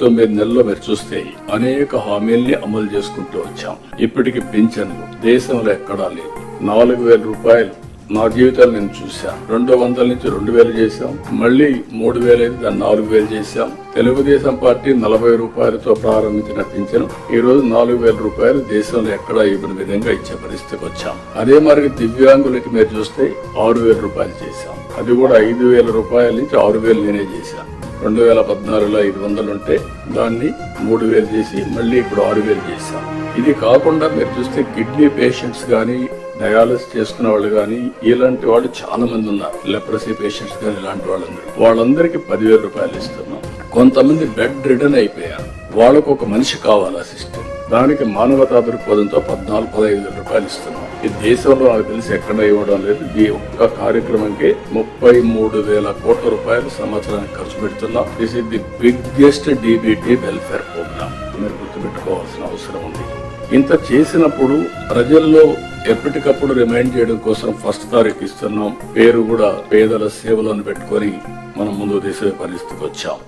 9 నెలల్లో మీరు చూస్తే అనేక హామీల్ని అమలు చేసుకుంటూ వచ్చాం. ఇప్పటికి పింఛన్లు దేశంలో ఎక్కడా లేదు. 4,000 రూపాయలు నా జీవితాలు నేను చూశాను. 200 నుంచి 2,000 చేశాం. మళ్ళీ 3,000 అయితే దాన్ని 4,000 చేశాం. తెలుగుదేశం పార్టీ 40 రూపాయలతో ప్రారంభించిన పింఛను ఈ రోజు 4,000 రూపాయలు దేశంలో ఎక్కడా ఇవ్వని విధంగా ఇచ్చే పరిస్థితికి వచ్చాం. అదే మరి దివ్యాంగులకి మీరు చూస్తే 6,000 రూపాయలు చేశాం. అది కూడా 5,000 రూపాయల నుంచి 6,000 నేనే చేశాను. 2014లో 500 ఉంటే దాన్ని 3,000 చేసి మళ్ళీ ఇప్పుడు 6,000 చేశాం. ఇది కాకుండా మీరు చూస్తే కిడ్నీ పేషెంట్స్ గానీ, డయాలసిస్ చేసుకునే వాళ్ళు గానీ, ఇలాంటి వాళ్ళు చాలా మంది ఉన్నారు. లెప్రసీ పేషెంట్స్ గానీ ఇలాంటి వాళ్ళందరికీ 10,000 రూపాయలు ఇస్తున్నాం. కొంతమంది బెడ్ రిడన్ అయిపోయారు. వాళ్ళకు ఒక మనిషి కావాలి అసిస్టెంట్. దానికి మానవతా దృక్పథంతో 14-15,000 రూపాయలు ఇస్తున్నాం. ఈ దేశంలో నాకు తెలిసి ఎక్కడ ఇవ్వడం లేదు. ఈ ఒక్క కార్యక్రమంకి 33,000 కోట్ల రూపాయలు సంవత్సరానికి ఖర్చు పెడుతున్నాం. This is the biggest DBT welfare programme. మీరు గుర్తుపెట్టుకోవాల్సిన అవసరం ఉంది. ఇంత చేసినప్పుడు ప్రజల్లో ఎప్పటికప్పుడు రిమైండ్ చేయడం కోసం ఫస్ట్ తారీఖు ఇస్తున్నాం. పేరు కూడా పేదల సేవలను పెట్టుకొని మనం ముందుకు తీసే పరిస్థితికి వచ్చాం.